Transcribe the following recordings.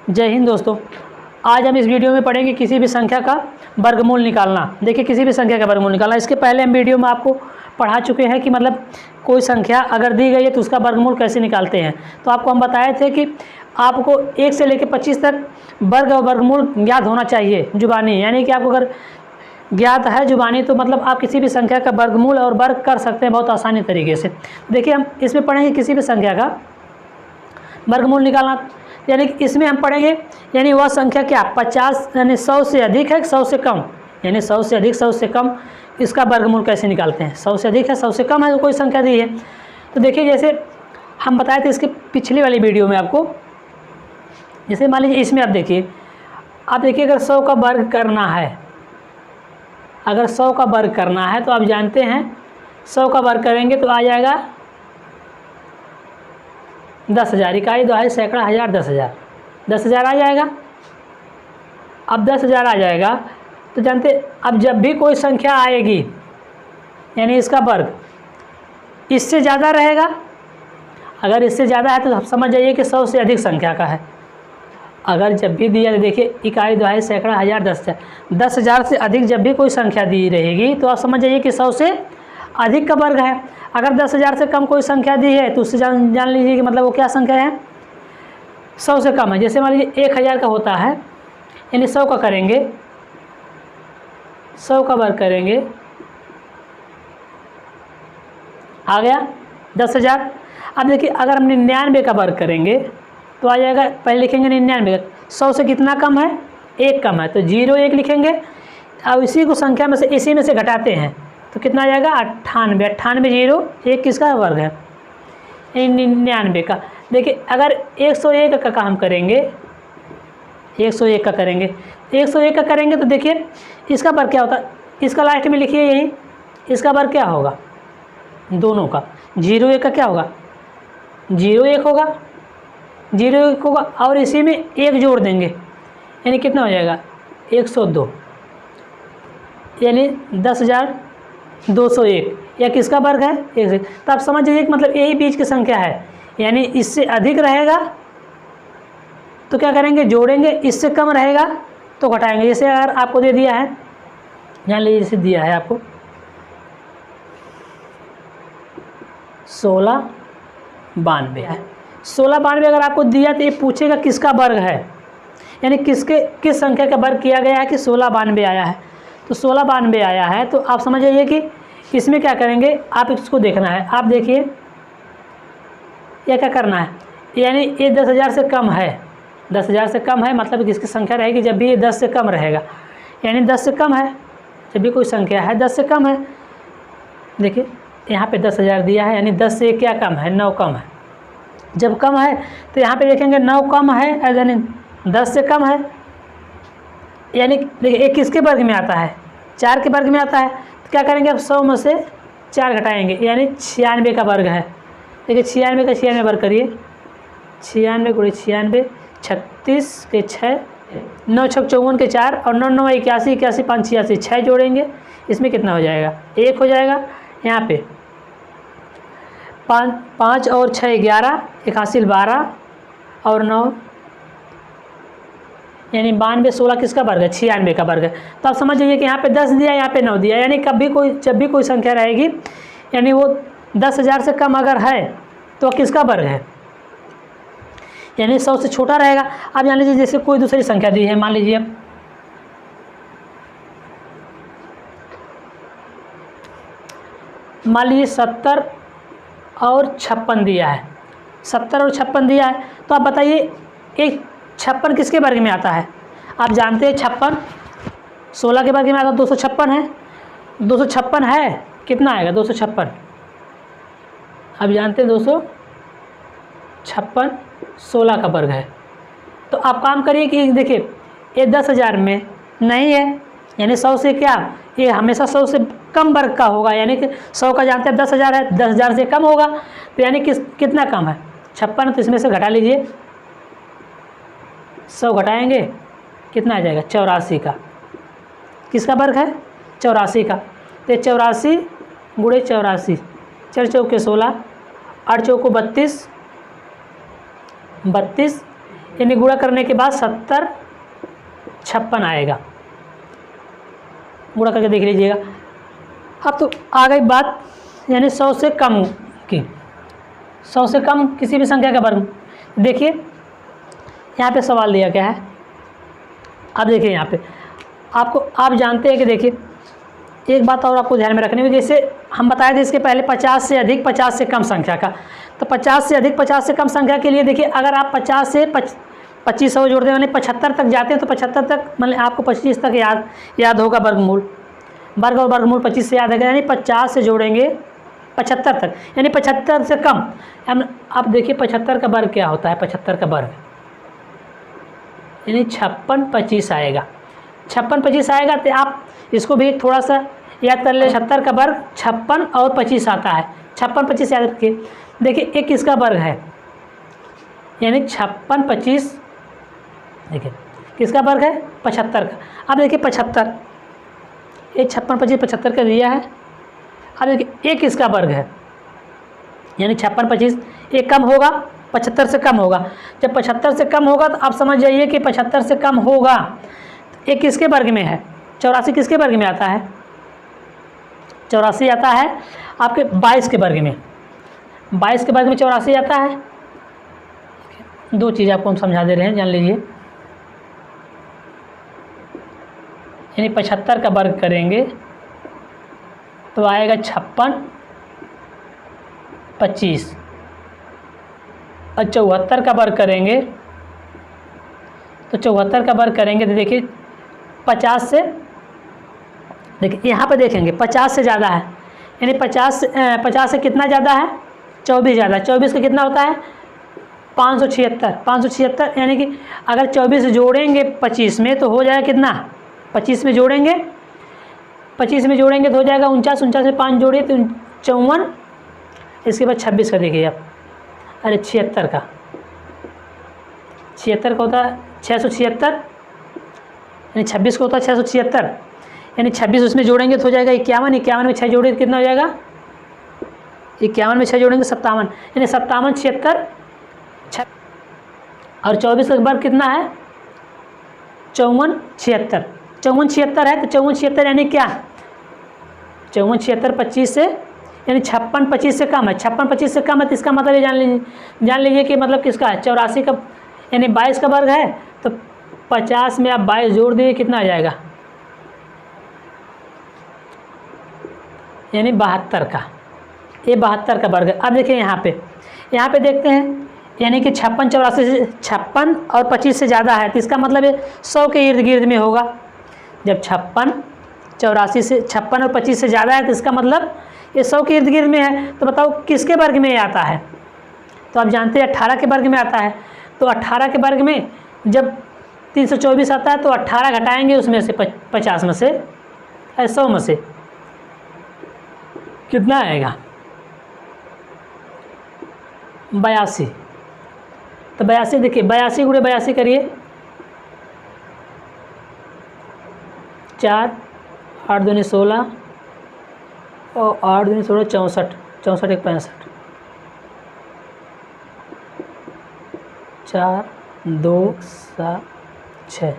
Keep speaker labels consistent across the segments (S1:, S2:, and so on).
S1: जय हिंद दोस्तों। आज हम इस वीडियो में पढ़ेंगे किसी भी संख्या का वर्गमूल निकालना। देखिए, किसी भी संख्या का वर्गमूल निकालना, इसके पहले हम वीडियो में आपको पढ़ा चुके हैं कि मतलब कोई संख्या अगर दी गई है तो उसका वर्गमूल कैसे निकालते हैं। तो आपको हम बताए थे कि आपको 1 से लेकर 25 तक वर्ग और वर्गमूल ज्ञात होना चाहिए जुबानी, यानी कि आपको अगर ज्ञात है जुबानी तो मतलब आप किसी भी संख्या का वर्गमूल और वर्ग कर सकते हैं बहुत आसानी तरीके से। देखिए, हम इसमें पढ़ेंगे किसी भी संख्या का वर्गमूल निकालना, यानी कि इसमें हम पढ़ेंगे यानी वह संख्या क्या 50 यानी 100 से अधिक है 100 से कम, यानी 100 से अधिक 100 से कम, इसका वर्गमूल कैसे निकालते हैं। 100 से अधिक है 100 से कम है तो कोई संख्या दी है। तो देखिए, जैसे हम बताए थे इसके पिछली वाली वीडियो में आपको, जैसे मान लीजिए इसमें आप देखिए अगर 100 का वर्ग करना है, अगर 100 का वर्ग करना है तो आप जानते हैं 100 का वर्ग करेंगे तो आ जाएगा 10,000, इकाई दहाई सैकड़ा हज़ार 10,000, 10,000 आ जाएगा। अब 10,000 आ जाएगा तो जानते अब जब भी कोई संख्या आएगी यानी इसका वर्ग इससे ज़्यादा रहेगा, अगर इससे ज़्यादा है तो आप समझ जाइए कि 100 से अधिक संख्या का है। अगर जब भी दिया देखिए इकाई दहाई सैकड़ा हज़ार 10,000, 10,000 से अधिक जब भी कोई संख्या दी रहेगी तो आप समझ जाइए कि 100 से अधिक का वर्ग है। अगर 10,000 से कम कोई संख्या दी है तो उससे जान लीजिए कि मतलब वो क्या संख्या है, 100 से कम है। जैसे मान लीजिए 1,000 का होता है यानी 100 का करेंगे, 100 का वर्ग करेंगे आ गया 10,000। अब देखिए अगर हम 99 का वर्ग करेंगे तो आ जाएगा, पहले लिखेंगे 99 का 100 से कितना कम है, 1 कम है तो 0 1 लिखेंगे। अब इसी को संख्या में से इसी में से घटाते हैं तो कितना आ जाएगा 98, 98 0 1 किसका वर्ग है 99 का। देखिए अगर 101 का हम करेंगे, 101 का करेंगे, 101 का करेंगे तो देखिए इसका वर्ग क्या होता है, इसका लास्ट में लिखिए यही, इसका वर्ग क्या होगा दोनों का, 0 1 का क्या होगा 0 1 होगा, 0 1 होगा और इसी में 1 जोड़ देंगे यानी कितना हो जाएगा 102, यानी 10,201 या किसका वर्ग है 1। तो आप समझ जाइए कि मतलब यही बीच की संख्या है, यानी इससे अधिक रहेगा तो क्या करेंगे जोड़ेंगे, इससे कम रहेगा तो घटाएंगे। जैसे अगर आपको दे दिया है, जान लीजिए जैसे दिया है आपको 1692 है, 1692 अगर आपको दिया तो ये पूछेगा किसका वर्ग है, यानी किस संख्या का वर्ग किया गया है कि 1692 आया है। तो 1692 आया है तो आप समझ जाइए कि इसमें क्या करेंगे, आप इसको देखना है। आप देखिए यह क्या करना है, यानी ये 10,000 से कम है, 10,000 से कम है मतलब किसकी संख्या रहेगी जब भी ये 10 से कम रहेगा, यानी 10 से कम है जब भी कोई संख्या है 10 से कम है। देखिए यहाँ पे 10,000 दिया है यानी 10 से क्या कम है 9 कम है, जब कम है तो यहाँ पे देखेंगे 9 कम है यानी 10 से कम है, यानी देखिए एक किसके वर्ग में आता है 4 के वर्ग में आता है। तो क्या करेंगे अब 100 में से 4 घटाएंगे यानी 96 का वर्ग है। देखिए 96 का 96 वर्ग करिए, 96 गुणे 96 36 के 6 9 6 54 के 4 और 9 9 81 81 5 86 6 जोड़ेंगे, इसमें कितना हो जाएगा 1 हो जाएगा। यहाँ पे 5 और 6 11 81 12 और 9 यानी 92 16 किसका वर्ग है 96 का वर्ग है। तो आप समझ जाइए कि यहाँ पे 10 दिया यहाँ पे 9 दिया, यानी जब भी कोई संख्या रहेगी यानी वो 10,000 से कम अगर है तो किसका वर्ग है, यानी 100 से छोटा रहेगा। अब जान लीजिए जैसे कोई दूसरी संख्या दी है, मान लीजिए मान लीजिए 70 और 56 दिया है, 70 और 56 दिया है तो आप बताइए एक 56 किसके वर्ग में आता है। आप जानते हैं 56 16 के वर्ग में आता है, 256 है, 256 है कितना आएगा 256, आप जानते हैं 256 16 का वर्ग है। तो आप काम करिए कि देखिए ये 10,000 में नहीं है यानी 100 से क्या, ये हमेशा 100 से कम वर्ग का होगा, यानी कि 100 का जानते हैं 10,000 है, 10,000 से कम होगा तो यानी कितना कम है 56, तो इसमें से घटा लीजिए 100 घटाएंगे कितना आ जाएगा 84 का, किसका वर्ग है 84 का। तो 84 गुणे 84, 4 चौके 16, 8 चौको 32, 32 यानी गुणा करने के बाद 70 56 आएगा। गुणा करके देख लीजिएगा। अब तो आ गई बात यानी 100 से कम की, 100 से कम किसी भी संख्या का वर्ग। देखिए यहाँ पे सवाल दिया गया है। अब देखिए यहाँ पे आपको, आप जानते हैं कि देखिए एक बात और आपको ध्यान में रखनी होगी। जैसे हम बताए थे इसके पहले 50 से अधिक 50 से कम संख्या का, तो 50 से अधिक 50 से कम संख्या के लिए देखिए अगर आप 50 से 2500 जोड़ते हैं यानी 75 तक जाते हैं तो 75 तक मतलब आपको 25 तक याद होगा वर्गमूल, वर्ग और वर्गमूल 25 से याद है, यानी 50 से जोड़ेंगे 75 तक, यानी 75 से कम। अब देखिए 75 का वर्ग क्या होता है, 75 का वर्ग यानी 56 25 आएगा, 56 25 आएगा। तो आप इसको भी थोड़ा सा याद कर ले, 76 का वर्ग 56 और 25 आता है, 56 25 याद रखिए। देखिए एक किसका वर्ग है यानी 56 25, देखिए किसका वर्ग है 75 का। अब देखिए 75, ये 56 25 75 का दिया है। अब देखिए एक किसका वर्ग है यानी 56 25, एक कम होगा 75 से कम होगा। जब 75 से कम होगा तो आप समझ जाइए कि 75 से कम होगा। एक किसके वर्ग में है 84, किसके वर्ग में आता है 84 आता है आपके 22 के वर्ग में, 22 के वर्ग में 84 आता है। दो चीज़ आपको हम समझा दे रहे हैं, जान लीजिए। यानी 75 का वर्ग करेंगे तो आएगा 56 25, और 74 का वर्ग करेंगे तो 74 का वर्ग करेंगे तो देखिए 50 से, देखिए यहाँ पर देखेंगे 50 से ज़्यादा है, यानी 50 से कितना ज़्यादा है 24 ज़्यादा। 24 का कितना होता है 576, 576 यानी कि अगर 24 जोड़ेंगे 25 में तो हो जाएगा कितना, 25 में जोड़ेंगे, 25 में जोड़ेंगे तो हो जाएगा 49, 49 में 5 जोड़िए तो 54, इसके बाद 26 का देखिए आप, अरे 76 का, 76 का होता है 676, यानी 26 का होता है 676, यानी 26 उसमें जोड़ेंगे तो हो जाएगा 51, 51 में 6 जोड़े तो कितना हो जाएगा 51 में 6 जोड़ेंगे 57, यानी 57 76 और 24 का वर्ग कितना है 54 76, 54 76 है तो 54 76 यानी क्या 54 76 25 से यानी 56 25 से कम है, 56 25 से कम है तो इसका मतलब ये जान लीजिए कि मतलब किसका है 84 का, यानी 22 का वर्ग है तो 50 में आप 22 जोड़ दिए कितना आ जाएगा यानी 72 का, ये 72 का वर्ग है। अब देखिए यहाँ पे देखते हैं यानी कि 56 84 से 56 और 25 से ज़्यादा है तो इसका मतलब ये 100 के इर्द गिर्द में होगा। जब 56 84 से 56 और 25 से ज़्यादा है तो इसका मतलब ये 100 के इर्द गिर्द में है। तो बताओ किसके वर्ग में आता है, तो आप जानते हैं 18 के वर्ग में आता है। तो 18 के वर्ग में जब 324 आता है तो 18 घटाएंगे उसमें से 50 में से 100 में से कितना आएगा 82। तो 82 देखिए 82 गुणे 82 करिए 4 8 दूनी 16 और 8 दूनी 16 64, 64 एक 65, 4 2 7 6।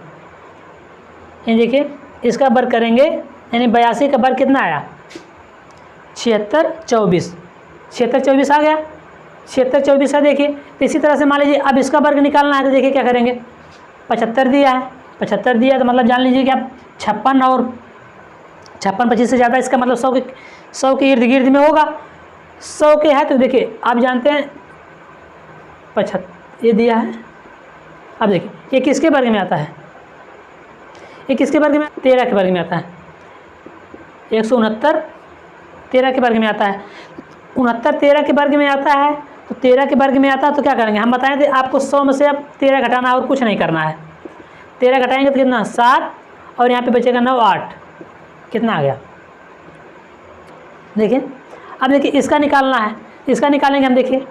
S1: ये देखिए इसका वर्ग करेंगे यानी 82 का वर्ग कितना आया 76 24, 76 24 आ गया, 76 24 है। देखिए तो इसी तरह से मान लीजिए अब इसका वर्ग निकालना है तो देखिए क्या करेंगे 75 दिया है, 75 दिया तो मतलब जान लीजिए कि आप 56 और 56 25 से ज़्यादा, इसका मतलब 100 के इर्द गिर्द में होगा। 100 के है तो देखिए आप जानते हैं 75 ये दिया है। अब देखिए ये किसके वर्ग में आता है, ये किसके वर्ग में 13 के वर्ग में आता है, 169 13 के वर्ग में आता है, 69 13 के वर्ग में आता है। तो 13 के वर्ग में आता है तो क्या करेंगे हम बताएं थे आपको 100 में से अब 13 घटाना है और कुछ नहीं करना है। 13 घटाएंगे तो कितना 7 और यहाँ पे बचेगा 9 8, कितना आ गया देखिए। अब देखिए इसका निकालना है, इसका निकालेंगे हम देखिए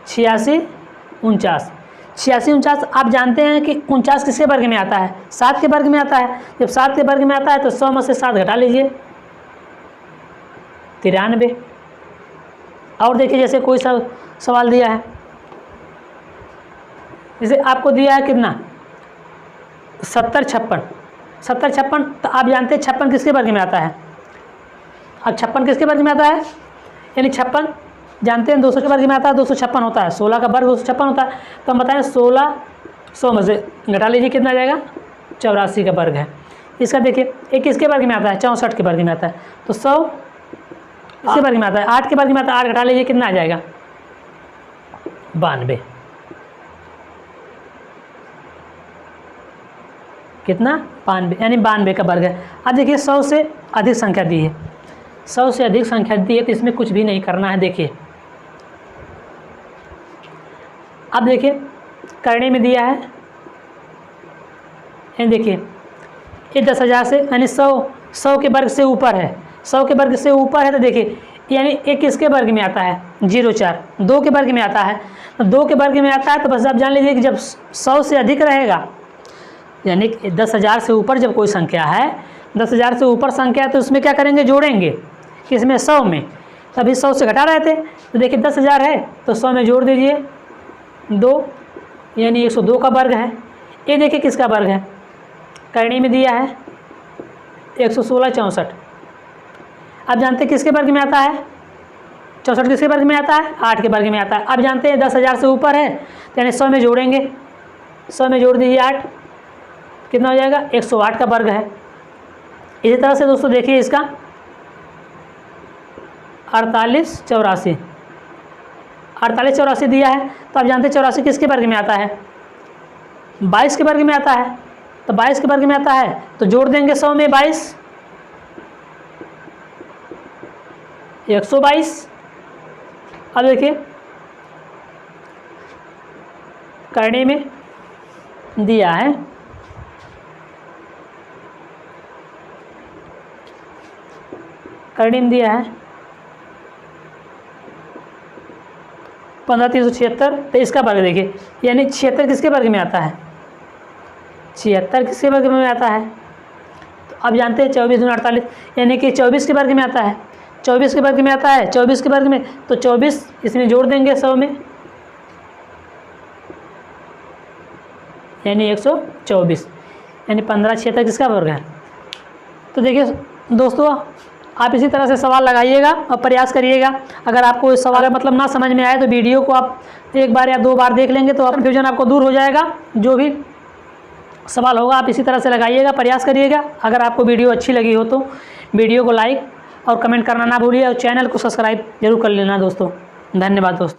S1: 86 49, 86 49 आप जानते हैं कि 49 किसके वर्ग में आता है 7 के वर्ग में आता है। जब 7 के वर्ग में आता है तो 100 में से 7 घटा लीजिए 93। और देखिए जैसे कोई सा सवाल दिया है जैसे आपको दिया है कितना 70 56, 70 56, तो आप जानते हैं 56 किसके वर्ग में आता है। अब 56 किसके वर्ग में आता है, यानी 56 जानते हैं 200 के वर्ग में आता है, 256 होता है, 16 का वर्ग 256 होता है। तो हम बताएं 16 100 में से घटा लीजिए कितना आ जाएगा, 84 का वर्ग है। इसका देखिए एक किसके वर्ग में आता है, 64 के वर्ग में आता है। तो 100 किसके वर्ग में आता है, 8 के वर्ग में आता है, 8 घटा लीजिए कितना आ जाएगा, 92। कितना 92, यानी 92 का वर्ग है। अब देखिए 100 से अधिक संख्या दी है, 100 से अधिक संख्या दी है, तो इसमें कुछ भी नहीं करना है। देखिए अब देखिए करने में दिया है, ये देखिए ये 10,000 से यानी 100 के वर्ग से ऊपर है, 100 के वर्ग से ऊपर है। तो देखिए यानी एक किसके वर्ग में आता है, 04 2 के वर्ग में आता है। तो 2 के वर्ग में आता है, तो बस आप जान लीजिए कि जब 100 से अधिक रहेगा, यानी 10,000 से ऊपर जब कोई संख्या है, 10,000 से ऊपर संख्या है, तो उसमें क्या करेंगे, जोड़ेंगे किसमें, 100 में। तभी 100 से घटा रहे थे, तो देखिए 10,000 है तो 100 में जोड़ दीजिए 2, यानी 102 का वर्ग है। ये देखिए किसका वर्ग है, करणी में दिया है 116 64। अब जानते हैं किसके वर्ग में आता है, 64 किसके वर्ग में आता है, 8 के वर्ग में आता है। अब जानते हैं 10,000 से ऊपर है, तो यानी 100 में जोड़ेंगे, 100 में जोड़ दीजिए 8, कितना हो जाएगा, 108 का वर्ग है। इसी तरह से दोस्तों देखिए इसका 48 84, 48 84 दिया है। तो आप जानते हैं 84 किसके वर्ग में आता है, 22 के वर्ग में आता है। तो 22 के वर्ग में आता है तो जोड़ देंगे 100 में 22, 122। अब देखिए करणी में दिया है करणी में दिया है 15,376। तो इसका वर्ग देखिए, यानी 76 किसके वर्ग में आता है, 76 किसके वर्ग में आता है। तो अब जानते हैं 24 दूना 48, यानी कि 24 के वर्ग में आता है, 24 के वर्ग में आता है, 24 के वर्ग में, तो 24 इसमें जोड़ देंगे 100 में, यानी 124, यानी 1576 किसका वर्ग है। तो देखिए दोस्तों आप इसी तरह से सवाल लगाइएगा और प्रयास करिएगा। अगर आपको इस सवाल का मतलब ना समझ में आए तो वीडियो को आप एक बार या 2 बार देख लेंगे तो कन्फ्यूजन आपको दूर हो जाएगा। जो भी सवाल होगा आप इसी तरह से लगाइएगा, प्रयास करिएगा। अगर आपको वीडियो अच्छी लगी हो तो वीडियो को लाइक और कमेंट करना ना भूलिए और चैनल को सब्सक्राइब जरूर कर लेना दोस्तों। धन्यवाद दोस्तों।